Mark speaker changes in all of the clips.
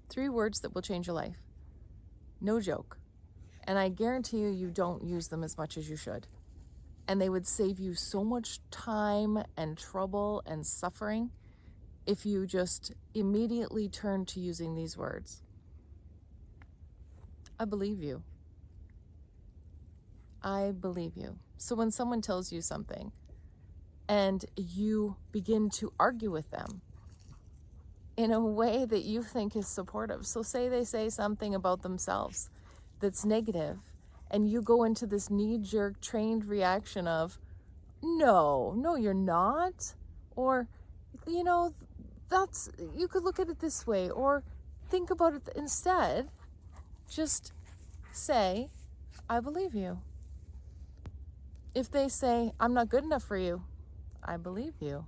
Speaker 1: 3 words that will change your life. No joke. And I guarantee you, you don't use them as much as you should. And they would save you so much time and trouble and suffering if you just immediately turn to using these words. I believe you. I believe you. So when someone tells you something and you begin to argue with them in a way that you think is supportive, so say they say something about themselves that's negative, and you go into this knee-jerk trained reaction of, no, you're not, or, you could look at it this way, or think about it instead, just say, I believe you. If they say, I'm not good enough for you, I believe you.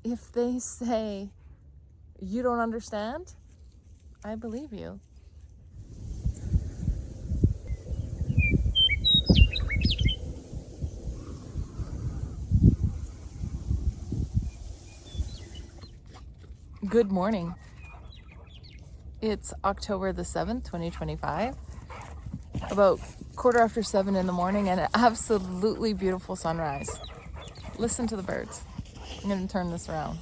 Speaker 1: If they say, you don't understand, I believe you. Good morning. It's October the 7th, 2025. About 7:15 in the morning, and an absolutely beautiful sunrise. Listen to the birds. I'm going to turn this around.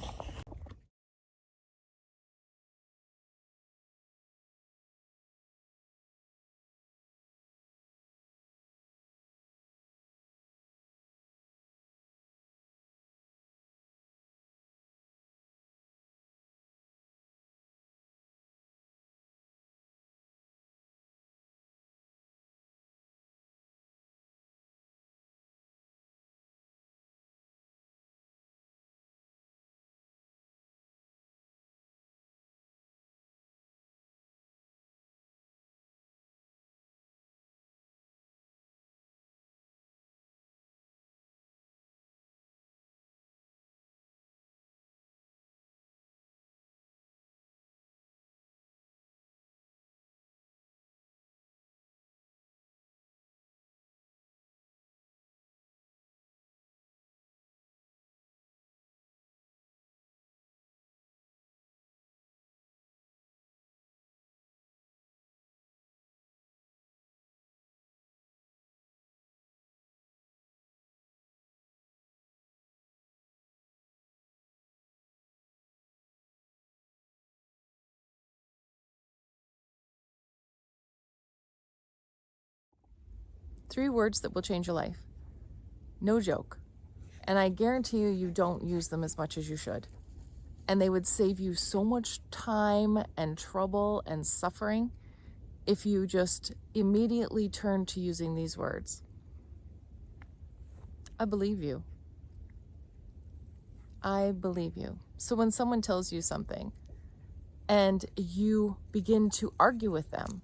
Speaker 1: Three words that will change your life. No joke. And I guarantee you, you don't use them as much as you should. And they would save you so much time and trouble and suffering if you just immediately turn to using these words. I believe you. I believe you. So when someone tells you something and you begin to argue with them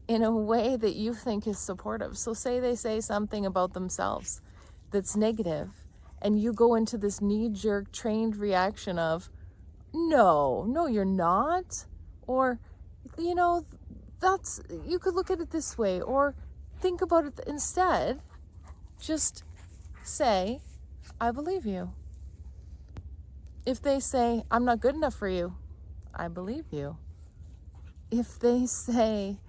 Speaker 1: in a way that you think is supportive, so say they say something about themselves that's negative, and you go into this knee-jerk trained reaction of, no, you're not, or, you could look at it this way, or think about it instead, just say, I believe you. If they say, I'm not good enough for you, I believe you. If they say,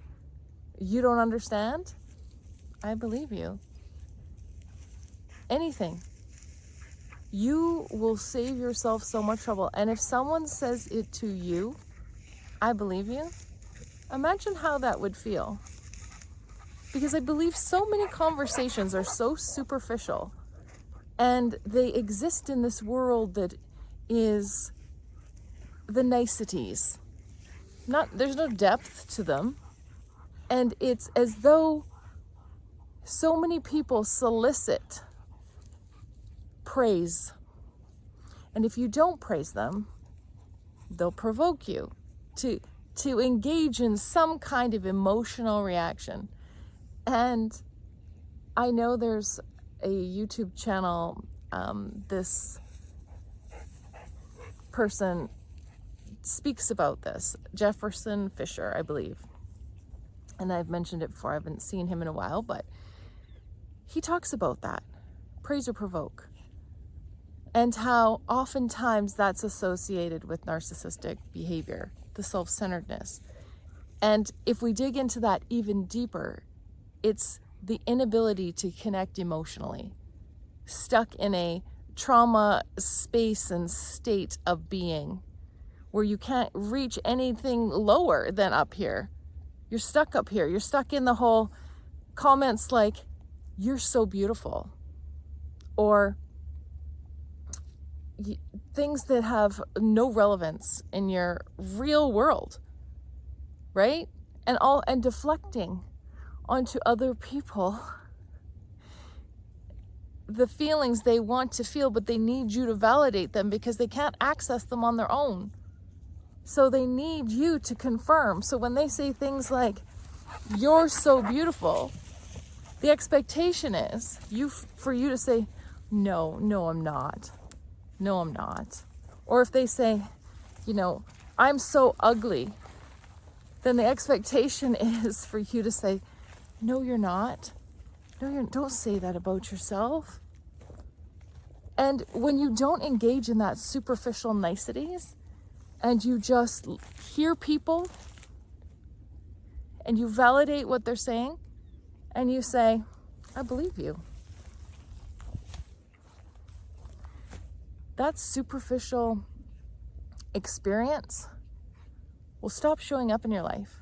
Speaker 1: you don't understand, I believe you. Anything. You will save yourself so much trouble. And if someone says it to you, I believe you, imagine how that would feel. Because I believe so many conversations are so superficial, and they exist in this world that is the niceties. There's no depth to them. And it's as though so many people solicit praise. And if you don't praise them, they'll provoke you to engage in some kind of emotional reaction. And I know there's a YouTube channel, this person speaks about this, Jefferson Fisher, I believe. And I've mentioned it before, I haven't seen him in a while, but he talks about that, praise or provoke, and how oftentimes that's associated with narcissistic behavior. the self-centeredness. And if we dig into that even deeper, it's the inability to connect emotionally, stuck in a trauma space and state of being where you can't reach anything lower than up here. You're stuck up here. You're stuck in the whole comments like, you're so beautiful, or things that have no relevance in your real world, right? And deflecting onto other people the feelings they want to feel, but they need you to validate them because they can't access them on their own. So they need you to confirm. So when they say things like, you're so beautiful, the expectation is for you to say, no, I'm not. No, I'm not. Or if they say, I'm so ugly, then the expectation is for you to say, no, you're not. No, don't say that about yourself. And when you don't engage in that superficial niceties, and you just hear people, and you validate what they're saying, and you say, I believe you. That superficial experience will stop showing up in your life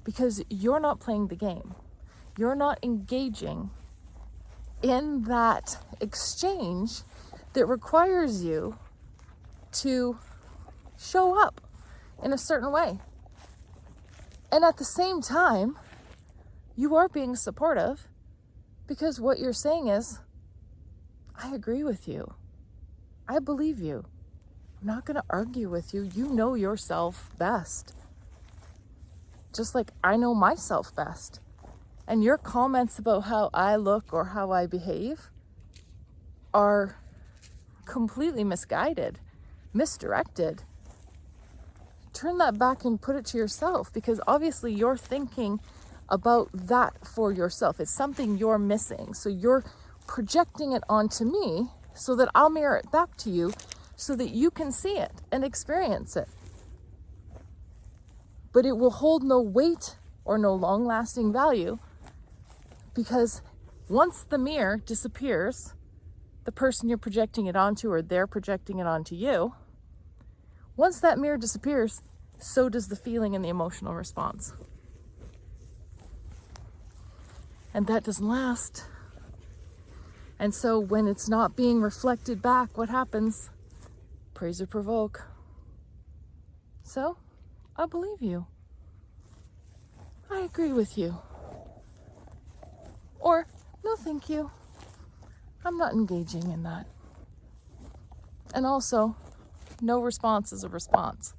Speaker 1: because you're not playing the game. You're not engaging in that exchange that requires you to show up in a certain way. And at the same time, you are being supportive because what you're saying is, I agree with you. I believe you. I'm not going to argue with you. You know yourself best. Just like I know myself best. And your comments about how I look or how I behave are completely misguided, misdirected. Turn that back and put it to yourself, because obviously you're thinking about that for yourself. It's something you're missing. So you're projecting it onto me so that I'll mirror it back to you so that you can see it and experience it. But it will hold no weight or no long-lasting value, because once the mirror disappears, the person you're projecting it onto, or they're projecting it onto you, once that mirror disappears, so does the feeling and the emotional response. And that doesn't last. And so when it's not being reflected back, what happens? Praise or provoke. So, I believe you. I agree with you. Or, no thank you. I'm not engaging in that. And also, no response is a response.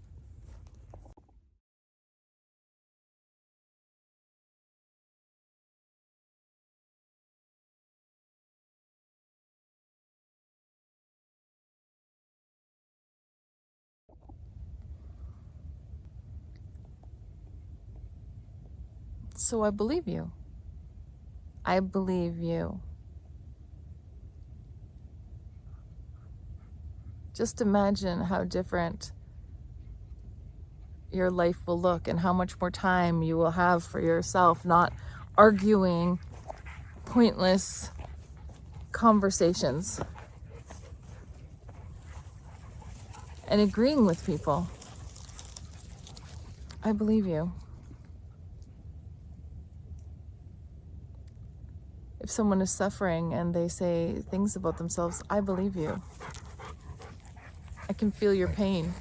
Speaker 1: So I believe you. I believe you. Just imagine how different your life will look and how much more time you will have for yourself, not arguing pointless conversations and agreeing with people. I believe you. If someone is suffering and they say things about themselves, I believe you. I can feel your pain.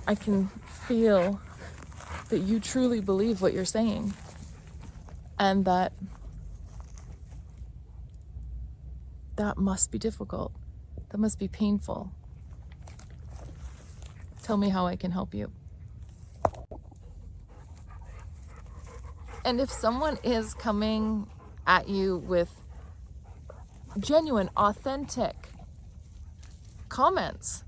Speaker 1: I can feel that you truly believe what you're saying, and that must be difficult. That must be painful. Tell me how I can help you. And if someone is coming at you with genuine, authentic comments,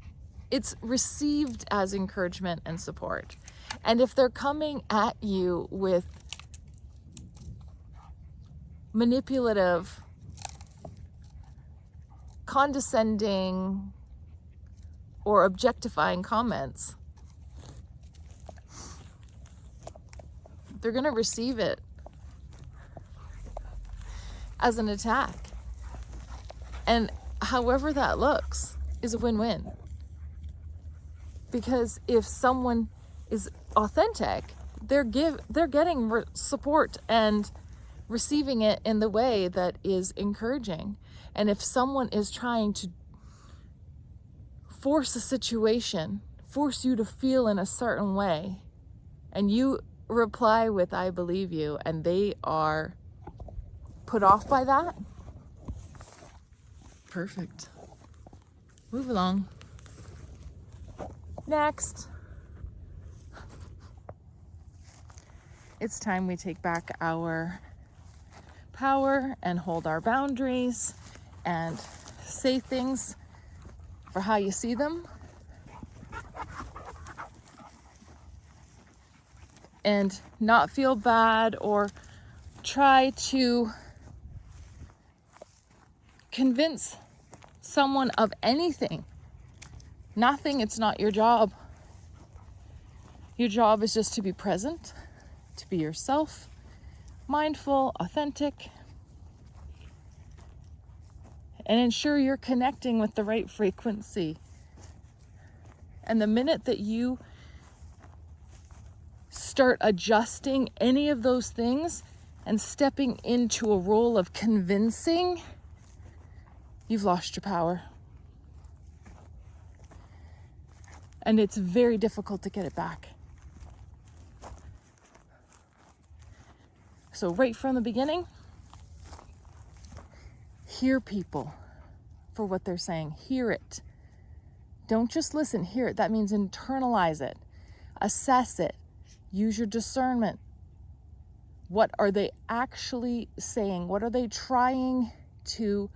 Speaker 1: it's received as encouragement and support. And if they're coming at you with manipulative, condescending, or objectifying comments, They're going to receive it as an attack. And however that looks is a win-win. Because if someone is authentic, they're getting support and receiving it in the way that is encouraging. And if someone is trying to force a situation, force you to feel in a certain way, and you reply with "I believe you," and they are put off by that, perfect. Move along. Next. It's time we take back our power and hold our boundaries and say things for how you see them. And not feel bad or try to convince someone of anything. Nothing, it's not your job. Your job is just to be present, to be yourself, mindful, authentic, and ensure you're connecting with the right frequency. And the minute that you start adjusting any of those things and stepping into a role of convincing, you've lost your power. And it's very difficult to get it back. So right from the beginning, hear people for what they're saying. Hear it. Don't just listen, hear it. That means internalize it, assess it, use your discernment. What are they actually saying? What are they trying to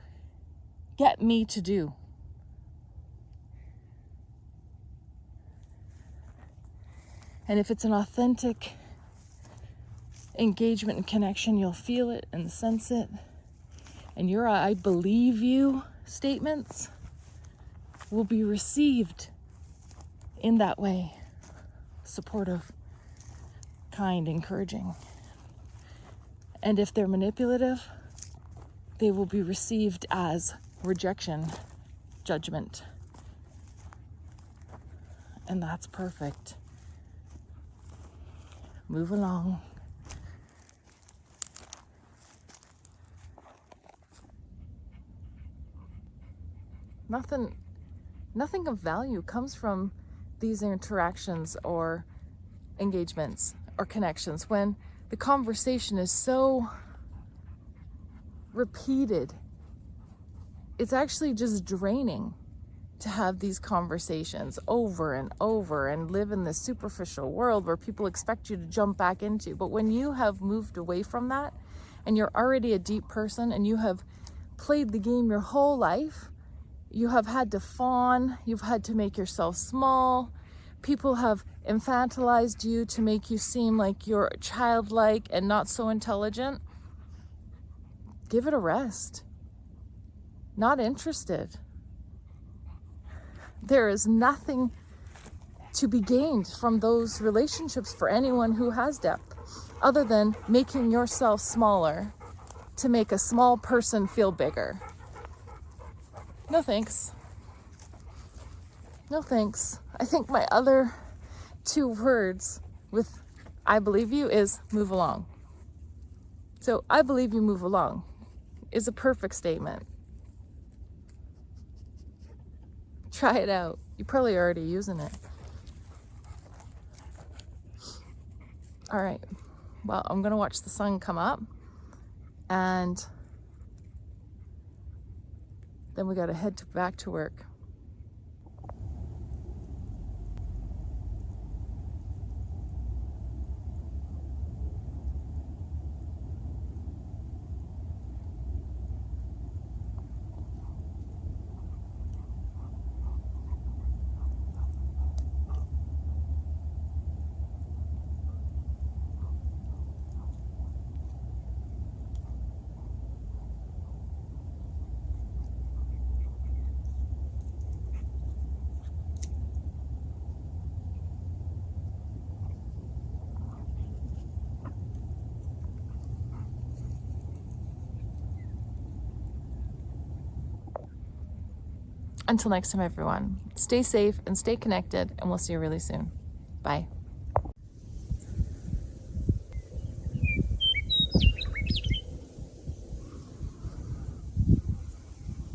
Speaker 1: get me to do? And if it's an authentic engagement and connection, you'll feel it and sense it. And your "I believe you" statements will be received in that way. Supportive, kind, encouraging. And if they're manipulative, they will be received as rejection, judgment. And that's perfect. Move along. Nothing of value comes from these interactions or engagements or connections when the conversation is so repeated. It's actually just draining to have these conversations over and over and live in this superficial world where people expect you to jump back into. But when you have moved away from that and you're already a deep person and you have played the game your whole life, you have had to fawn, you've had to make yourself small, people have infantilized you to make you seem like you're childlike and not so intelligent, give it a rest. Not interested. There is nothing to be gained from those relationships for anyone who has depth, other than making yourself smaller to make a small person feel bigger. No thanks. No thanks. I think my other 2 words with "I believe you" is move along. So "I believe you, move along" is a perfect statement. Try it out. You're probably already using it. All right. Well, I'm going to watch the sun come up, and then we got to head back to work. Until next time, everyone, stay safe and stay connected, and we'll see you really soon. Bye.